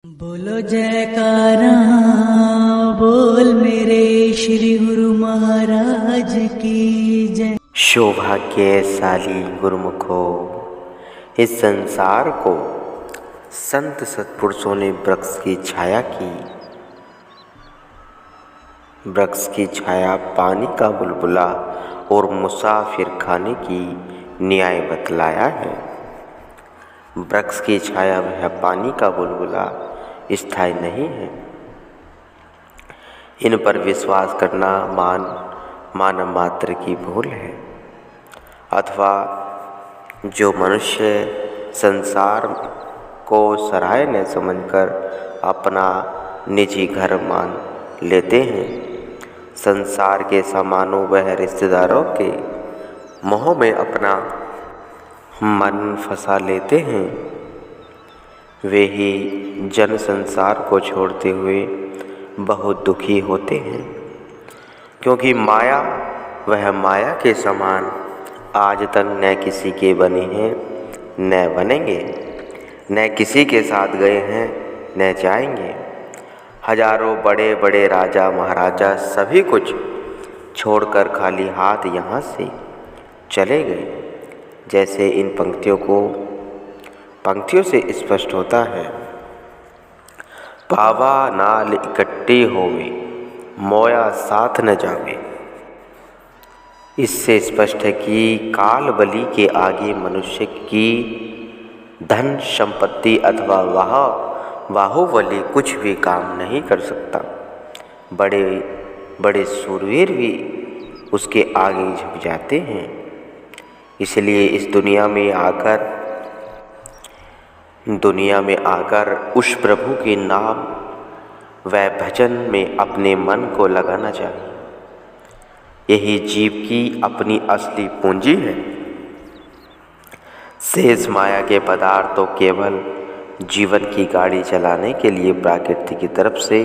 बोलो जयकारा बोल मेरे श्री गुरु महाराज की जय। सौभाग्यशाली गुरुमुखो, इस संसार को संत सत्पुरुषों ने वृक्ष की छाया की। वृक्ष की छाया पानी का बुलबुला और मुसाफिर खाने की न्याय बतलाया है। वृक्ष की छाया वह पानी का बुलबुला स्थायी नहीं है। इन पर विश्वास करना मानव मात्र की भूल है, अथवा जो मनुष्य संसार को सराय न समझकर अपना निजी घर मान लेते हैं, संसार के सामानों व रिश्तेदारों के मोह में अपना मन फंसा लेते हैं, वे ही जन संसार को छोड़ते हुए बहुत दुखी होते हैं। क्योंकि माया वह माया के समान आज तक न किसी के बने हैं न बनेंगे, न किसी के साथ गए हैं न जाएंगे। हजारों बड़े बड़े राजा महाराजा सभी कुछ छोड़कर खाली हाथ यहाँ से चले गए। जैसे इन पंक्तियों से स्पष्ट होता है, पावा नाल इकट्ठी होवे मोया साथ न जावे। इससे स्पष्ट है कि काल बलि के आगे मनुष्य की धन संपत्ति अथवा बाहुबली कुछ भी काम नहीं कर सकता। बड़े बड़े शूरवीर भी उसके आगे झुक जाते हैं। इसलिए इस दुनिया में आकर उस प्रभु के नाम व भजन में अपने मन को लगाना चाहिए। यही जीव की अपनी असली पूंजी है। शेष माया के पदार्थ तो केवल जीवन की गाड़ी चलाने के लिए प्रकृति की तरफ से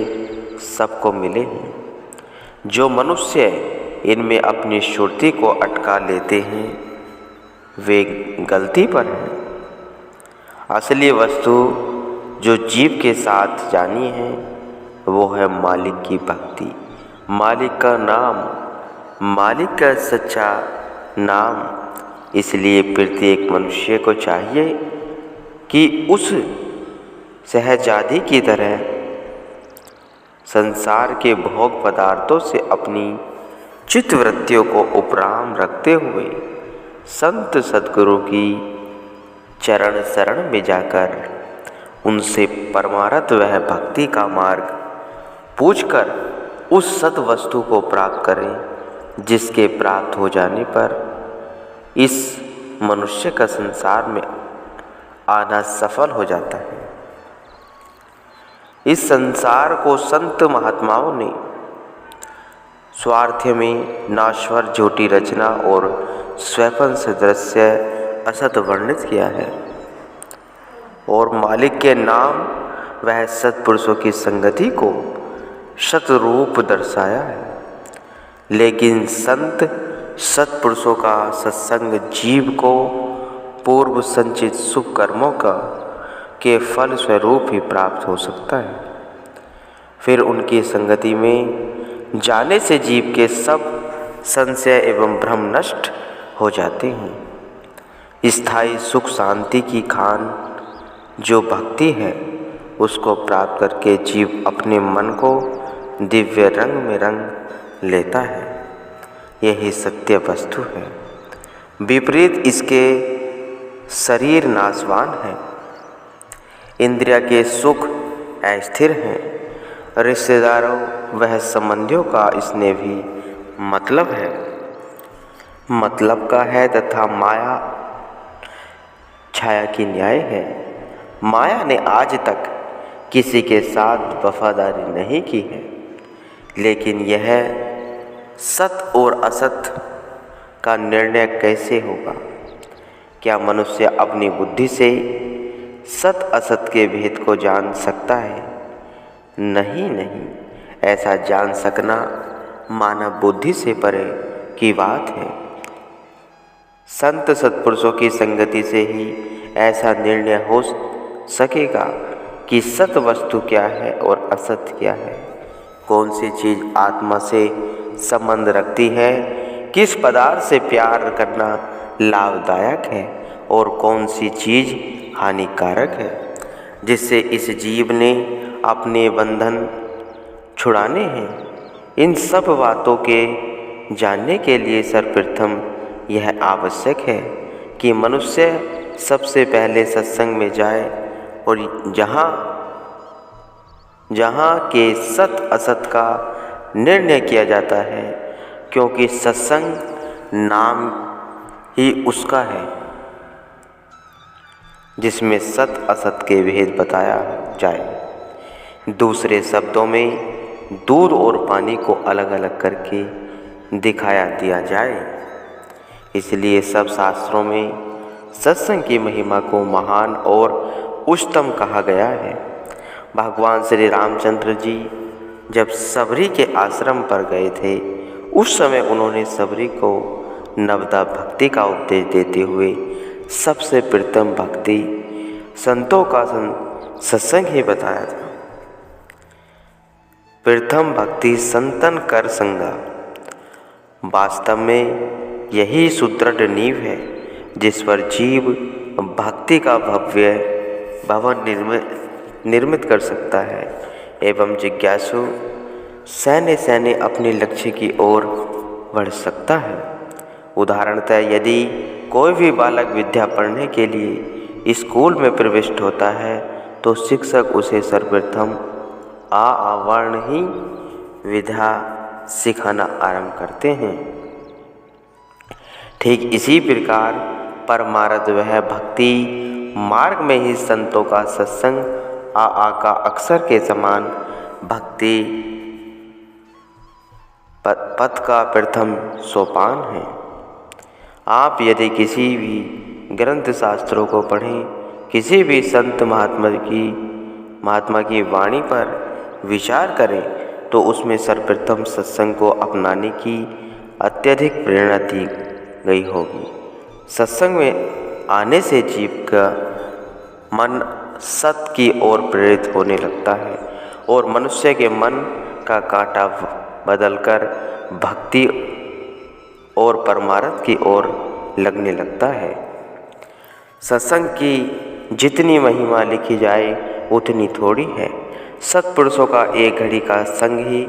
सबको मिले हैं। जो मनुष्य इनमें अपनी सुरती को अटका लेते हैं, वे गलती पर हैं। असली वस्तु जो जीव के साथ जानी है, वो है मालिक की भक्ति, मालिक का नाम, मालिक का सच्चा नाम। इसलिए प्रत्येक मनुष्य को चाहिए कि उस शहजादी की तरह संसार के भोग पदार्थों से अपनी चित्तवृत्तियों को उपराम रखते हुए संत सद्गुरु की चरण शरण में जाकर उनसे परमार्थ वह भक्ति का मार्ग पूछकर उस सत वस्तु को प्राप्त करें, जिसके प्राप्त हो जाने पर इस मनुष्य का संसार में आना सफल हो जाता है। इस संसार को संत महात्माओं ने स्वार्थ में नाश्वर झूठी रचना और स्वप्न सदृश्य असत वर्णित किया है, और मालिक के नाम वह सत्पुरुषों की संगति को शतरूप दर्शाया है। लेकिन संत सत्पुरुषों का सत्संग जीव को पूर्व संचित शुभ कर्मों के फल स्वरूप ही प्राप्त हो सकता है। फिर उनकी संगति में जाने से जीव के सब संशय एवं भ्रम नष्ट हो जाते हैं। स्थायी सुख शांति की खान जो भक्ति है, उसको प्राप्त करके जीव अपने मन को दिव्य रंग में रंग लेता है। यही सत्य वस्तु है। विपरीत इसके शरीर नाशवान है, इंद्रिय के सुख अस्थिर हैं, रिश्तेदारों वह संबंधियों का स्नेह भी मतलब का है तथा माया छाया की न्याय है। माया ने आज तक किसी के साथ वफादारी नहीं की है, लेकिन यह सत और असत का निर्णय कैसे होगा? क्या मनुष्य अपनी बुद्धि से सत असत के भेद को जान सकता है? नहीं, ऐसा जान सकना मानव बुद्धि से परे की बात है। संत सत्पुरुषों की संगति से ही ऐसा निर्णय हो सकेगा कि सत वस्तु क्या है और असत क्या है, कौन सी चीज़ आत्मा से संबंध रखती है, किस पदार्थ से प्यार करना लाभदायक है और कौन सी चीज़ हानिकारक है, जिससे इस जीव ने अपने बंधन छुड़ाने हैं। इन सब बातों के जानने के लिए सर्वप्रथम यह आवश्यक है कि मनुष्य सबसे पहले सत्संग में जाए और जहाँ के सत असत का निर्णय किया जाता है, क्योंकि सत्संग नाम ही उसका है जिसमें सत असत के भेद बताया जाए। दूसरे शब्दों में दूध और पानी को अलग अलग करके दिखाया दिया जाए। इसलिए सब शास्त्रों में सत्संग की महिमा को महान और उच्चतम कहा गया है। भगवान श्री रामचंद्र जी जब सबरी के आश्रम पर गए थे, उस समय उन्होंने सबरी को नवदा भक्ति का उपदेश देते हुए सबसे प्रथम भक्ति संतों का सत्संग ही बताया था। प्रथम भक्ति संतन कर संगा। वास्तव में यही सुदृढ़ नींव है जिस पर जीव भक्ति का भव्य भवन निर्मित कर सकता है एवं जिज्ञासु सैन्य अपने लक्ष्य की ओर बढ़ सकता है। उदाहरणतः यदि कोई भी बालक विद्या पढ़ने के लिए स्कूल में प्रविष्ट होता है तो शिक्षक उसे सर्वप्रथम आवर्ण ही विद्या सिखाना आरंभ करते हैं। ठीक इसी प्रकार परमार्थ वह भक्ति मार्ग में ही संतों का सत्संग का अक्षर के समान भक्ति पथ का प्रथम सोपान है। आप यदि किसी भी ग्रंथ शास्त्रों को पढ़ें, किसी भी संत महात्मा की वाणी पर विचार करें, तो उसमें सर्वप्रथम सत्संग को अपनाने की अत्यधिक प्रेरणा दी गई होगी। सत्संग में आने से जीव का मन सत की ओर प्रेरित होने लगता है और मनुष्य के मन का कांटा बदलकर भक्ति और परमार्थ की ओर लगने लगता है। सत्संग की जितनी महिमा लिखी जाए उतनी थोड़ी है। सत्पुरुषों का एक घड़ी का संग ही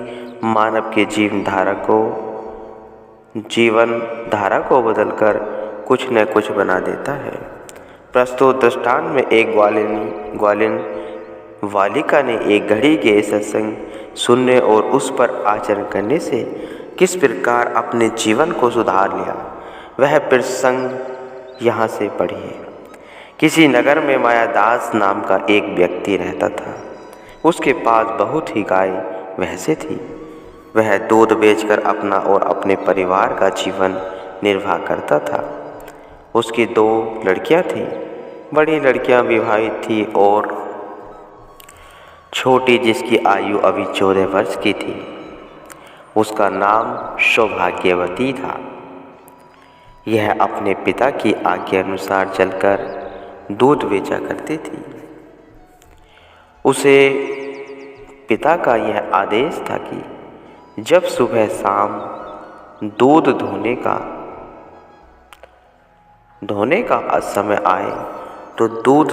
मानव के जीवन धारा को बदलकर कुछ न कुछ बना देता है। प्रस्तुत दृष्टांत में एक ग्वालिन बालिका ने एक घड़ी के सत्संग सुनने और उस पर आचरण करने से किस प्रकार अपने जीवन को सुधार लिया, वह प्रसंग यहाँ से पढ़िए। किसी नगर में मायादास नाम का एक व्यक्ति रहता था। उसके पास बहुत ही गाय भैंसें थी। वह दूध बेचकर अपना और अपने परिवार का जीवन निर्वाह करता था। उसकी 2 लड़कियां थीं। बड़ी लड़कियां विवाहित थी और छोटी, जिसकी आयु अभी 14 वर्ष की थी, उसका नाम सौभाग्यवती था। यह अपने पिता की आज्ञा अनुसार चलकर दूध बेचा करती थी। उसे पिता का यह आदेश था कि जब सुबह शाम दूध धोने का समय आए तो दूध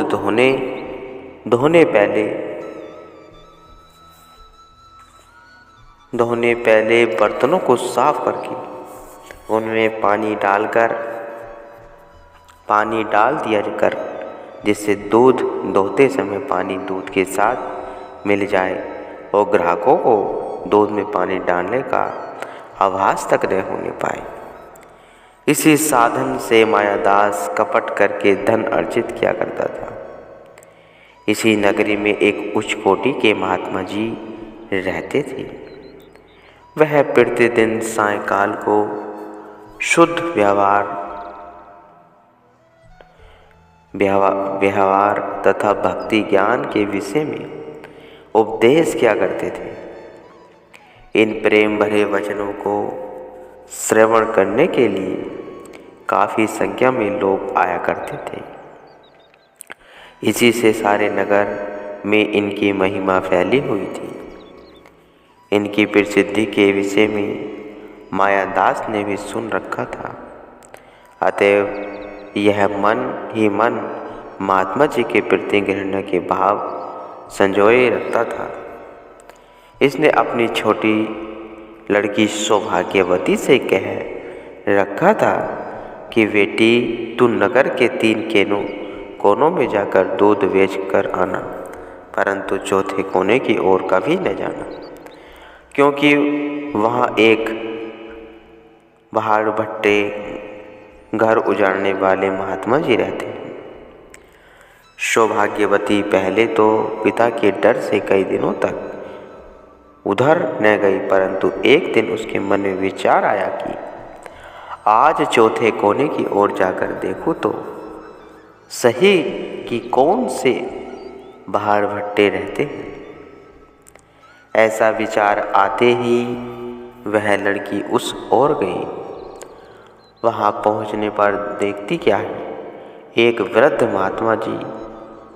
धोने पहले बर्तनों को साफ करके उनमें पानी डाल दिया कर, जिससे दूध दोहते समय पानी दूध के साथ मिल जाए और ग्राहकों को दूध में पानी डालने का आभास तक न होने पाए। इसी साधन से मायादास कपट करके धन अर्जित किया करता था। इसी नगरी में एक उच्च कोटि के महात्मा जी रहते थे। वह प्रतिदिन सायंकाल को शुद्ध व्यवहार तथा भक्ति ज्ञान के विषय में उपदेश किया करते थे। इन प्रेम भरे वचनों को श्रवण करने के लिए काफ़ी संख्या में लोग आया करते थे। इसी से सारे नगर में इनकी महिमा फैली हुई थी। इनकी प्रसिद्धि के विषय में मायादास ने भी सुन रखा था। अतएव यह मन ही मन महात्मा जी के प्रति घृणा के भाव संजोए रखता था। इसने अपनी छोटी लड़की सौभाग्यवती से कह रखा था कि बेटी, तू नगर के 3 कोनों में जाकर दूध बेच कर आना, परंतु चौथे कोने की ओर कभी न जाना, क्योंकि वहाँ एक भाड़ भट्टे घर उजाड़ने वाले महात्मा जी रहते हैं। सौभाग्यवती पहले तो पिता के डर से कई दिनों तक उधर न गई, परंतु एक दिन उसके मन में विचार आया कि आज चौथे कोने की ओर जाकर देखूं तो सही कि कौन से भाड़ भट्टे रहते हैं। ऐसा विचार आते ही वह लड़की उस ओर गई। वहाँ पहुँचने पर देखती क्या है, एक वृद्ध महात्मा जी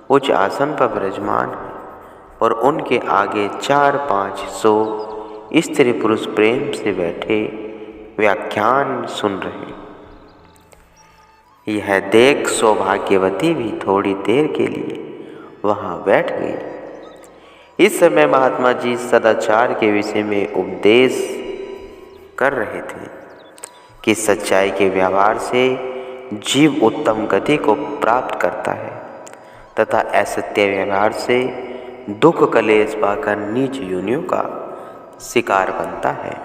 उच्च आसन पर विराजमान है और उनके आगे 400-500 स्त्री पुरुष प्रेम से बैठे व्याख्यान सुन रहे। यह देख सौभाग्यवती भी थोड़ी देर के लिए वहाँ बैठ गई। इस समय महात्मा जी सदाचार के विषय में उपदेश कर रहे थे कि सच्चाई के व्यवहार से जीव उत्तम गति को प्राप्त करता है तथा असत्य व्यवहार से दुख कलेश पाकर नीच योनियों का शिकार बनता है।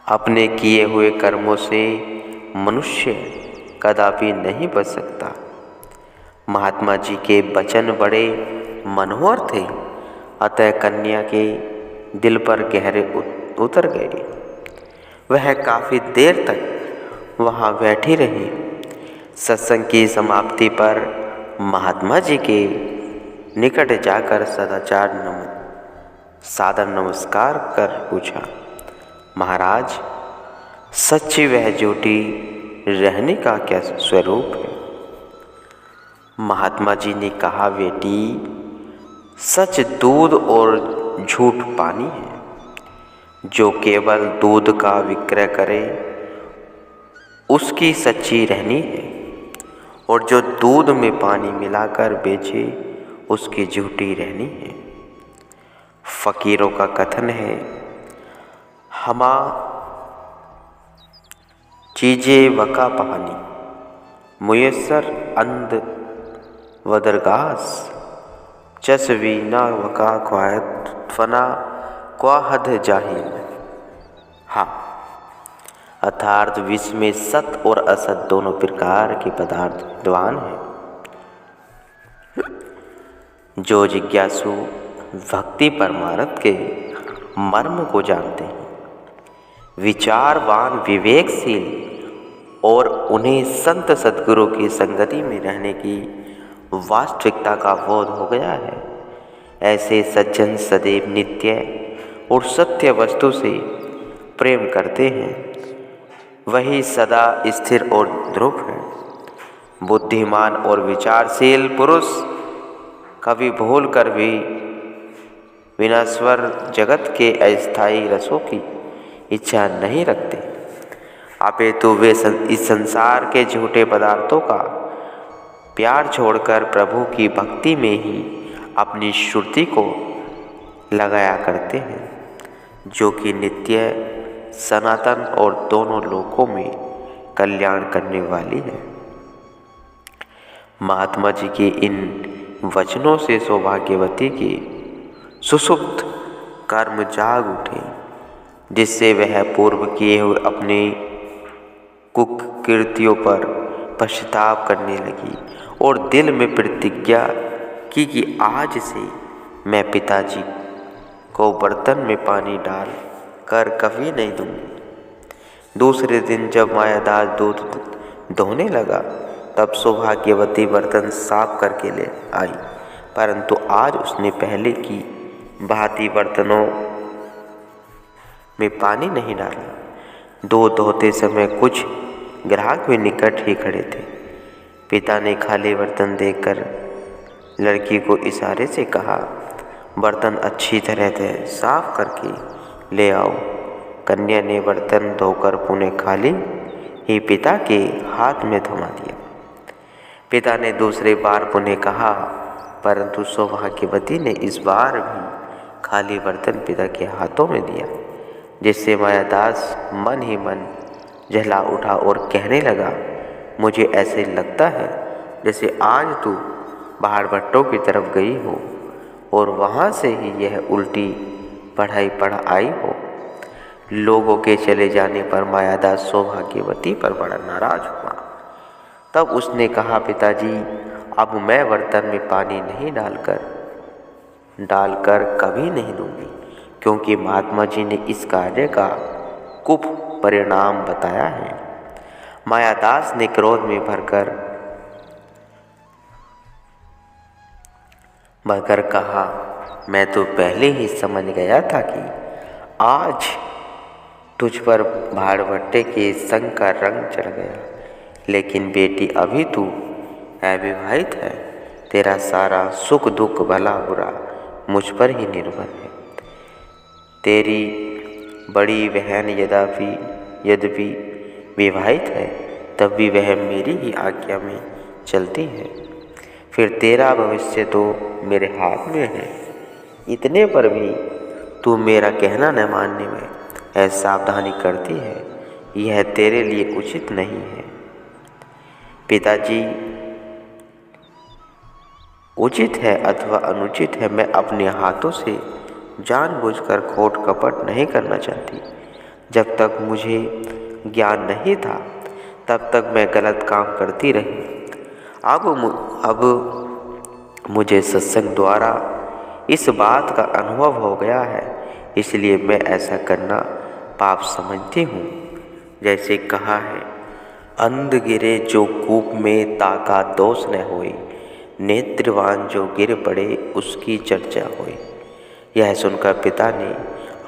अपने किए हुए कर्मों से मनुष्य कदापि नहीं बच सकता। महात्मा जी के वचन बड़े मनोहर थे, अतः कन्या के दिल पर गहरे उतर गए। वह काफ़ी देर तक वहाँ बैठी रही। सत्संग की समाप्ति पर महात्मा जी के निकट जाकर सादर नमस्कार कर पूछा, महाराज, सच्ची वह झूठी रहने का क्या स्वरूप है? महात्मा जी ने कहा, बेटी, सच दूध और झूठ पानी है। जो केवल दूध का विक्रय करे उसकी सच्ची रहनी है, और जो दूध में पानी मिलाकर बेचे उसकी झूठी रहनी है। फकीरों का कथन है, हमा चीज़ें वका पानी मुयस्सर अंध वदरगास चसवीना वका क्वायत फना क्वाहद जाहिल। हाँ, अर्थात विश्व में सत और असत दोनों प्रकार के पदार्थ विद्वान हैं। जो जिज्ञासु भक्ति परमार्थ के मर्म को जानते हैं, विचारवान, विवेकशील और उन्हें संत सद्गुरु की संगति में रहने की वास्तविकता का बोध हो गया है, ऐसे सज्जन सदैव नित्य और सत्य वस्तु से प्रेम करते हैं। वही सदा स्थिर और ध्रुव है। बुद्धिमान और विचारशील पुरुष कभी भूल कर भी विनाश्वर जगत के अस्थायी रसों की इच्छा नहीं रखते, अपितु वे इस संसार के झूठे पदार्थों का प्यार छोड़कर प्रभु की भक्ति में ही अपनी श्रुति को लगाया करते हैं, जो कि नित्य, सनातन और दोनों लोकों में कल्याण करने वाली है। महात्मा जी के इन वचनों से सौभाग्यवती की सुषुप्त कर्म जाग उठे, जिससे वह पूर्व किए हुए अपने कुकृत्यों पर पश्चाताप करने लगी और दिल में प्रतिज्ञा की कि आज से मैं पिताजी को बर्तन में पानी डाल कर कभी नहीं दूंगी। दूसरे दिन जब मायादास दूध धोने लगा, तब सौभाग्यवती बर्तन साफ करके ले आई, परंतु आज उसने पहले की भांति बर्तनों में पानी नहीं डाला। दूध धोते समय कुछ ग्राहक भी निकट ही खड़े थे। पिता ने खाली बर्तन देखकर लड़की को इशारे से कहा, बर्तन अच्छी तरह से साफ करके ले आओ। कन्या ने बर्तन धोकर पुनः खाली ही पिता के हाथ में थमा दिया। पिता ने दूसरे बार पुनः कहा, परंतु सौभाग्यवती ने इस बार भी खाली बर्तन पिता के हाथों में दिया, जिससे मायादास मन ही मन झल्ला उठा और कहने लगा, मुझे ऐसे लगता है जैसे आज तू बाहर भट्टों की तरफ गई हो और वहाँ से ही यह उल्टी पढ़ाई पढ़ आई हो। लोगों के चले जाने पर मायादास सौभाग्यवती पर बड़ा नाराज हुआ। तब उसने कहा, पिताजी, अब मैं बर्तन में पानी नहीं डालकर कभी नहीं दूंगी, क्योंकि महात्मा जी ने इस कार्य का कुप परिणाम बताया है। मायादास ने क्रोध में भरकर कहा, मैं तो पहले ही समझ गया था कि आज तुझ पर भाड़ भट्टे के संग का रंग चढ़ गया। लेकिन बेटी, अभी तू अविवाहित है, तेरा सारा सुख दुख भला बुरा मुझ पर ही निर्भर है। तेरी बड़ी बहन यद्यपि विवाहित है, तब भी वह मेरी ही आज्ञा में चलती है। फिर तेरा भविष्य तो मेरे हाथ में है। इतने पर भी तू मेरा कहना न मानने में ऐसी सावधानी करती है, यह तेरे लिए उचित नहीं है। पिताजी, उचित है अथवा अनुचित है, मैं अपने हाथों से जानबूझकर खोट कपट नहीं करना चाहती। जब तक मुझे ज्ञान नहीं था, तब तक मैं गलत काम करती रही। अब मुझे सत्संग द्वारा इस बात का अनुभव हो गया है, इसलिए मैं ऐसा करना पाप समझती हूँ। जैसे कहा है, अंध गिरे जो कूप में ताका दोष न होई, नेत्रवान जो गिर पड़े उसकी चर्चा होई। यह सुनकर पिता ने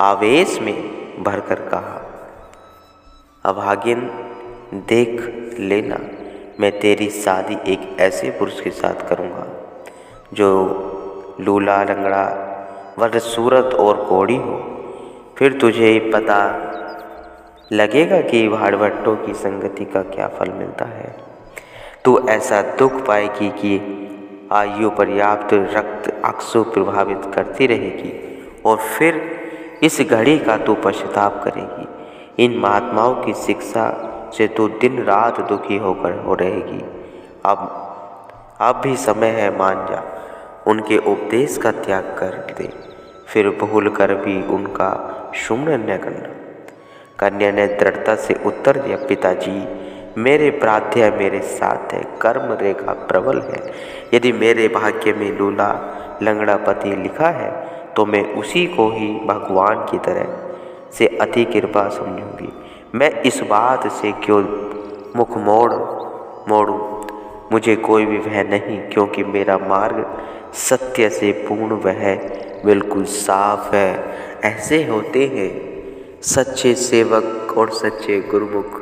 आवेश में भरकर कहा, अभागिन, देख लेना, मैं तेरी शादी एक ऐसे पुरुष के साथ करूँगा जो लूला लंगड़ा बदसूरत और कोढ़ी हो। फिर तुझे पता लगेगा कि भाड़भट्टों की संगति का क्या फल मिलता है। तू ऐसा दुख पाएगी कि आयु पर्याप्त रक्त अक्सु प्रभावित करती रहेगी और फिर इस घड़ी का तू पश्चाताप करेगी। इन महात्माओं की शिक्षा से तू दिन रात दुखी होकर हो रहेगी। अब भी समय है, मान जा, उनके उपदेश का त्याग कर दे, फिर भूल कर भी उनका सुमरन न करना। कन्या ने दृढ़ता से उत्तर दिया, पिताजी, मेरे प्राध्याय मेरे साथ है, कर्म रेखा प्रबल है। यदि मेरे भाग्य में लूला लंगड़ा पति लिखा है, तो मैं उसी को ही भगवान की तरह से अति कृपा समझूंगी। मैं इस बात से क्यों मुख मोड़ूं? मुझे कोई भी भय नहीं, क्योंकि मेरा मार्ग सत्य से पूर्ण वह बिल्कुल साफ है। ऐसे होते हैं सच्चे सेवक और सच्चे गुरुमुख।